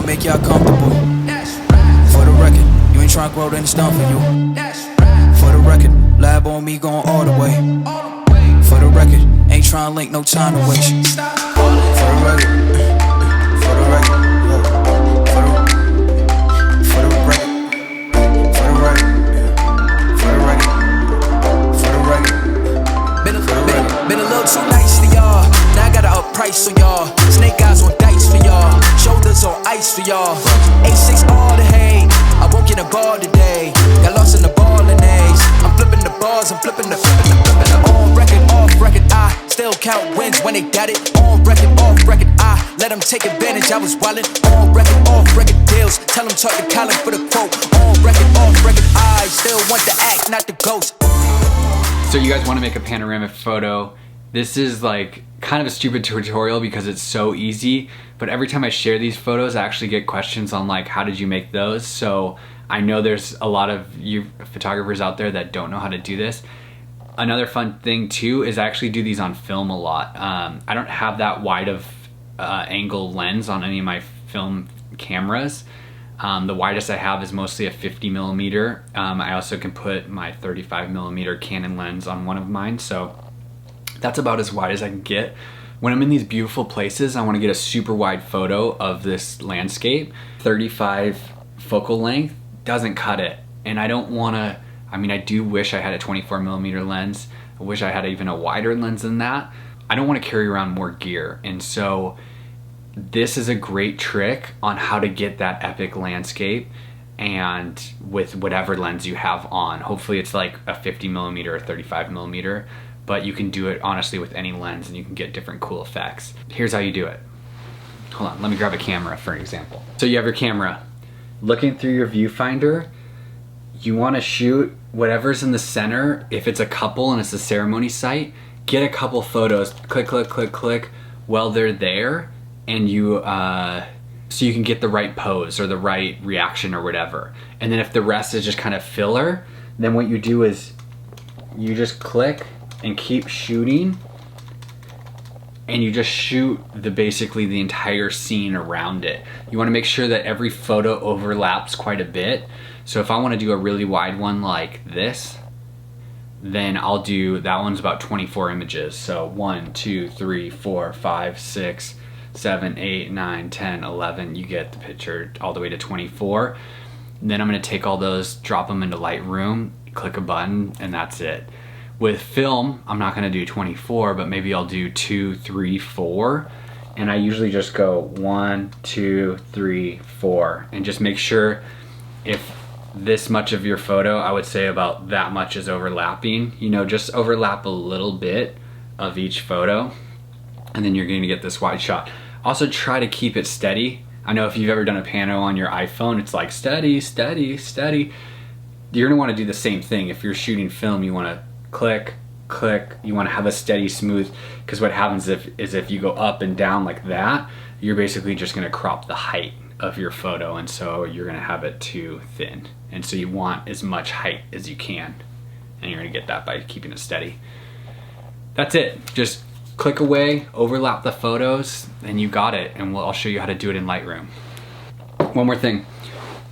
trying to make y'all comfortable. For the record, you ain't trying to grow, then it's done for you. For the record, lab on me going all the way. For the record, ain't trying to link, no time to waste. For the record, for the record, for the record, for the record, for the record, for the record. Been a little too nice for y'all. Now I gotta up price for y'all. Snake eyes on dice for y'all. Shoulders on ice for y'all. A6 all the hate. I won't get a ball today. Got lost in the ball and A's. I'm flipping the bars, I'm flipping the on record, off record. I still count wins when they got it. On record, off record. I let them take advantage. I was wildin'. On record, off record deals. Tell them talk to Colin for the quote. On record, off record. I still want the act, not the ghost. So you guys want to make a panoramic photo. This is like kind of a stupid tutorial because it's so easy, but every time I share these photos, I actually get questions on like, how did you make those? So I know there's a lot of you photographers out there that don't know how to do this. Another fun thing too is I actually do these on film a lot. I don't have that wide of angle lens on any of my film cameras. The widest I have is mostly a 50mm. I also can put my 35mm Canon lens on one of mine, so that's about as wide as I can get. When I'm in these beautiful places, I want to get a super wide photo of this landscape. 35 focal length doesn't cut it, and I don't want to, I mean, I do wish I had a 24mm lens. I wish I had even a wider lens than that. I don't want to carry around more gear, and so this is a great trick on how to get that epic landscape and with whatever lens you have on. Hopefully it's like a 50mm or 35mm, but you can do it honestly with any lens and you can get different cool effects. Here's how you do it. Hold on, let me grab a camera for example. So you have your camera. Looking through your viewfinder, you want to shoot whatever's in the center. If it's a couple and it's a ceremony site, get a couple photos, click, click, click, click, while they're there, and you, so you can get the right pose or the right reaction or whatever. And then if the rest is just kind of filler, then what you do is you just click and keep shooting, and you just shoot basically the entire scene around it. You want to make sure that every photo overlaps quite a bit. So if I want to do a really wide one like this, then I'll do, that one's about 24 images. So 1, 2, 3, 4, 5, 6, 7, 8, 9, 10, 11, you get the picture all the way to 24. And then I'm going to take all those, drop them into Lightroom, click a button, and that's it. With film, I'm not going to do 24, but maybe I'll do 2, 3, 4. And I usually just go 1, 2, 3, 4, and just make sure if this much of your photo, I would say about that much is overlapping. You know, just overlap a little bit of each photo, and then you're going to get this wide shot. Also try to keep it steady. I know if you've ever done a pano on your iPhone, it's like steady, steady, steady. You're going to want to do the same thing. If you're shooting film, you want to click, click, you want to have a steady, smooth, because what happens is if you go up and down like that, you're basically just going to crop the height of your photo, and so you're going to have it too thin. And so you want as much height as you can, and you're going to get that by keeping it steady. That's it. Just click away, overlap the photos, and you got it. And I'll show you how to do it in Lightroom. One more thing.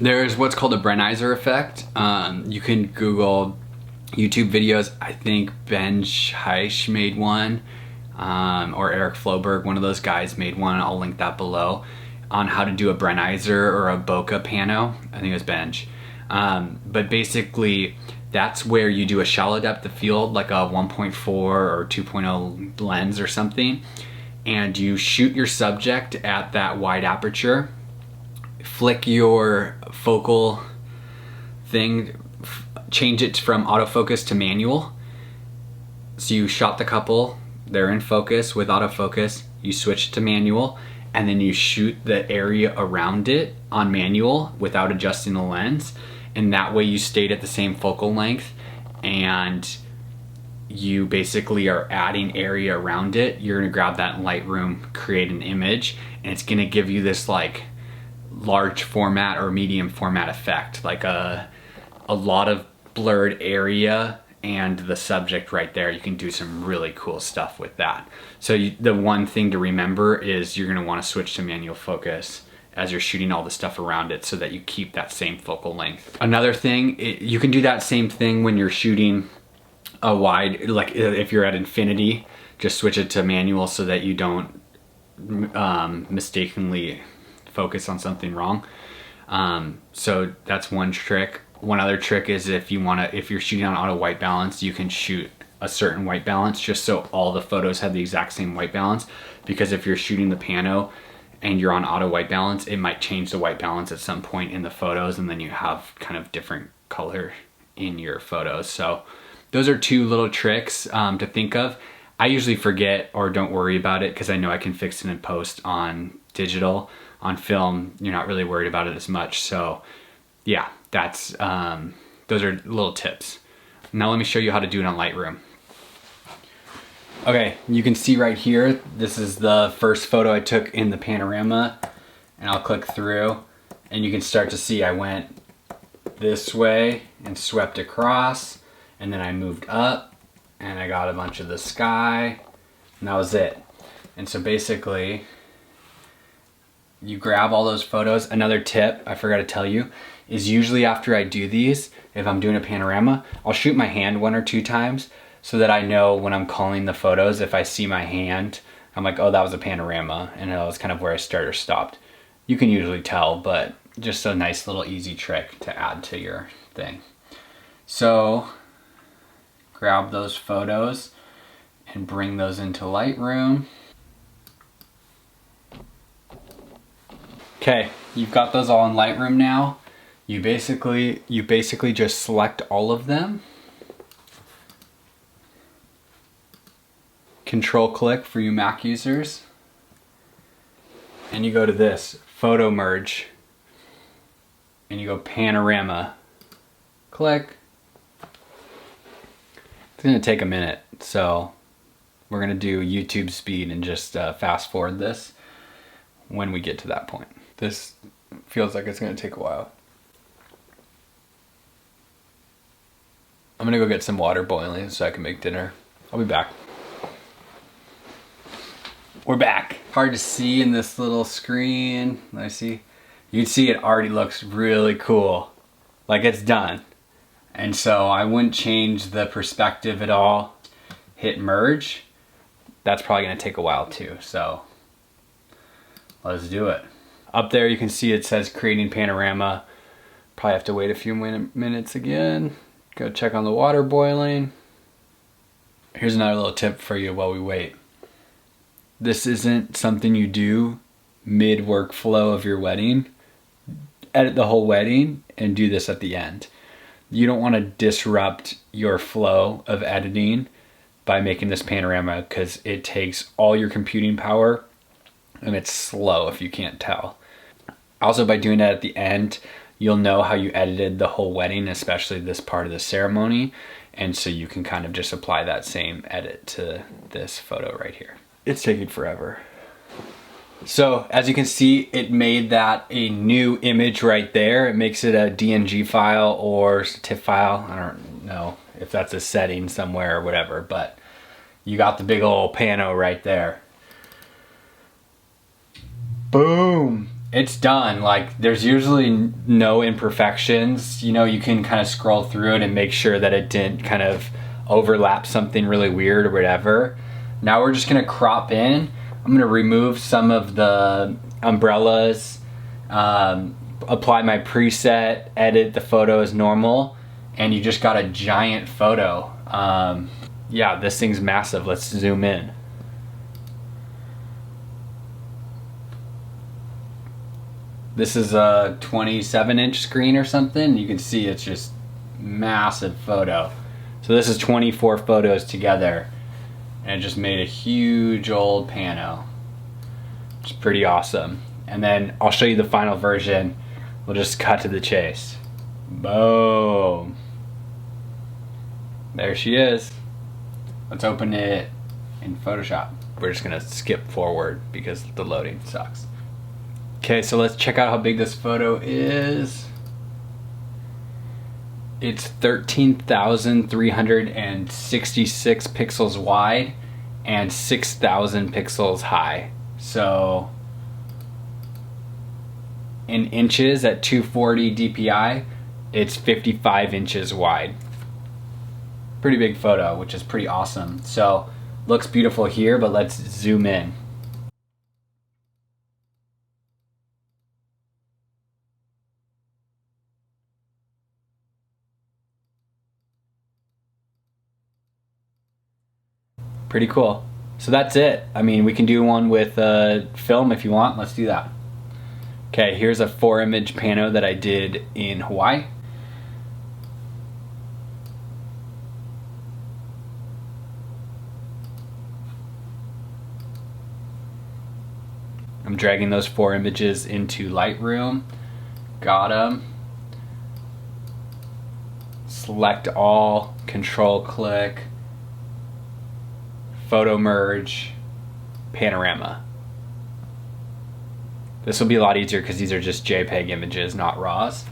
There's what's called a Brennizer effect. You can Google YouTube videos. I think Ben Scheich made one, or Eric Floberg, one of those guys made one. I'll link that below, on how to do a Brennizer or a bokeh pano. I think it was Bench. But basically, that's where you do a shallow depth of field, like a 1.4 or 2.0 lens or something, and you shoot your subject at that wide aperture, flick your focal thing, change it from autofocus to manual. So you shot the couple, they're in focus with autofocus, you switch to manual, and then you shoot the area around it on manual without adjusting the lens. And that way you stayed at the same focal length, and you basically are adding area around it. You're gonna grab that in Lightroom, create an image, and it's gonna give you this like large format or medium format effect, like a lot of blurred area and the subject right there. You can do some really cool stuff with that. So the one thing to remember is you're gonna wanna switch to manual focus as you're shooting all the stuff around it so that you keep that same focal length. Another thing, you can do that same thing when you're shooting a wide, like if you're at infinity, just switch it to manual so that you don't mistakenly focus on something wrong. So that's one trick. One other trick is if you're shooting on auto white balance, you can shoot a certain white balance just so all the photos have the exact same white balance, because if you're shooting the Pano and you're on auto white balance, it might change the white balance at some point in the photos, and then you have kind of different color in your photos. So those are two little tricks to think of. I usually forget or don't worry about it because I know I can fix it in post on digital. On film, you're not really worried about it as much. So yeah, that's those are little tips. Now let me show you how to do it on Lightroom. Okay, you can see right here, this is the first photo I took in the panorama, and I'll click through and you can start to see I went this way and swept across, and then I moved up and I got a bunch of the sky, and that was it. And so basically you grab all those photos. Another tip I forgot to tell you is usually after I do these, if I'm doing a panorama, I'll shoot my hand 1 or 2 times so that I know when I'm calling the photos, if I see my hand, I'm like, oh, that was a panorama, and that was kind of where I started or stopped. You can usually tell, but just a nice little easy trick to add to your thing. So grab those photos and bring those into Lightroom. Okay, you've got those all in Lightroom now. You basically just select all of them. Control click for you Mac users. And you go to this, photo merge. And you go panorama. Click. It's gonna take a minute, so we're gonna do YouTube speed and just fast forward this when we get to that point. This feels like it's gonna take a while. I'm gonna go get some water boiling so I can make dinner. I'll be back. We're back. Hard to see in this little screen. Let me see. You can see it already looks really cool. Like it's done. And so I wouldn't change the perspective at all. Hit merge. That's probably gonna take a while too, so let's do it. Up there you can see it says creating panorama. Probably have to wait a few minutes again. Go check on the water boiling. Here's another little tip for you while we wait. This isn't something you do mid workflow of your wedding. Edit the whole wedding and do this at the end. You don't want to disrupt your flow of editing by making this panorama, because it takes all your computing power and it's slow if you can't tell. Also, by doing that at the end, you'll know how you edited the whole wedding, especially this part of the ceremony, and so you can kind of just apply that same edit to this photo right here. It's taking forever. So as you can see, it made that a new image right there. It makes it a DNG file or TIFF file. I don't know if that's a setting somewhere or whatever, but you got the big old Pano right there. Boom. It's done. Like, there's usually no imperfections. You know, you can kind of scroll through it and make sure that it didn't kind of overlap something really weird or whatever. Now we're just gonna crop in. I'm gonna remove some of the umbrellas, apply my preset, edit the photo as normal, and you just got a giant photo. Yeah, this thing's massive. Let's zoom in. This is a 27-inch screen or something. You can see it's just massive photo. So this is 24 photos together, and it just made a huge old Pano. It's pretty awesome. And then I'll show you the final version. We'll just cut to the chase. Boom. There she is. Let's open it in Photoshop. We're just gonna skip forward because the loading sucks. Okay, so let's check out how big this photo is. It's 13,366 pixels wide and 6,000 pixels high. So in inches at 240 DPI, it's 55 inches wide. Pretty big photo, which is pretty awesome. So looks beautiful here, but let's zoom in. Pretty cool. So that's it. I mean, we can do one with film if you want. Let's do that. Okay, here's a 4-image pano that I did in Hawaii. I'm dragging those 4 images into Lightroom. Got them. Select all, control click, photo merge, panorama. This will be a lot easier because these are just JPEG images, not RAWs.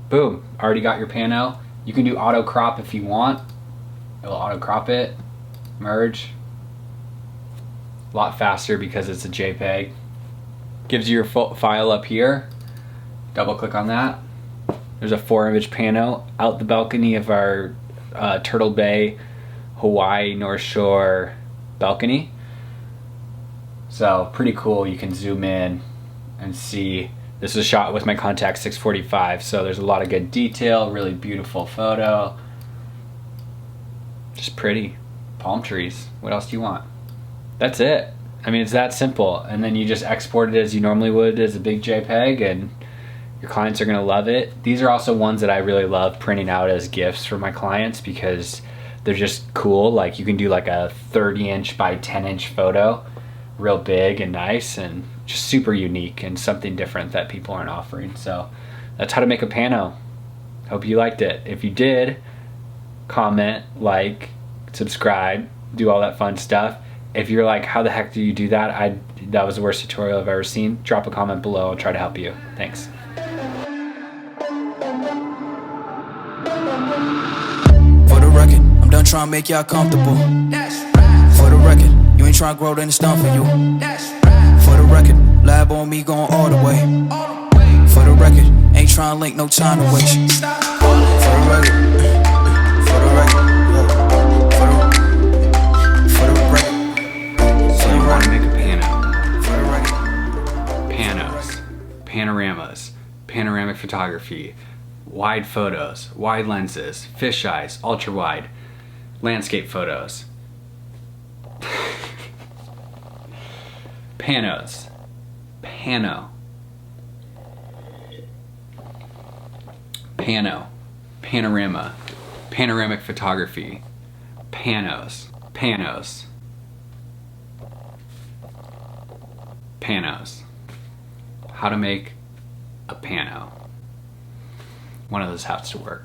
Boom, already got your pano. You can do auto crop if you want. It will auto crop it, merge. A lot faster because it's a JPEG. Gives you your file up here. Double click on that. There's a 4-image pano out the balcony of our Turtle Bay, Hawaii North Shore balcony. So pretty cool. You can zoom in and see. This was shot with my Contax 645, so there's a lot of good detail, really beautiful photo. Just pretty. Palm trees. What else do you want? That's it. I mean, it's that simple. And then you just export it as you normally would as a big JPEG, and your clients are gonna love it. These are also ones that I really love printing out as gifts for my clients because they're just cool. Like you can do like a 30-inch by 10-inch photo, real big and nice and just super unique and something different that people aren't offering. So that's how to make a pano. Hope you liked it. If you did, comment, like, subscribe, do all that fun stuff. If you're like, how the heck do you do that? That was the worst tutorial I've ever seen. Drop a comment below. I'll try to help you. Thanks. For the record, I'm done trying to make y'all comfortable. For the record, you ain't trying to grow, then it's done for you. For the record, lab on me going all the way. For the record, ain't trying to link, no time to waste. For the record, for the record, for the record. So you want to make a pano. For the record. Panos, panoramas, panoramic photography, wide photos, wide lenses, fisheyes, ultra wide, landscape photos. Panos, pano, pano, panorama, panoramic photography, panos, panos, panos. How to make a pano. One of those has to work.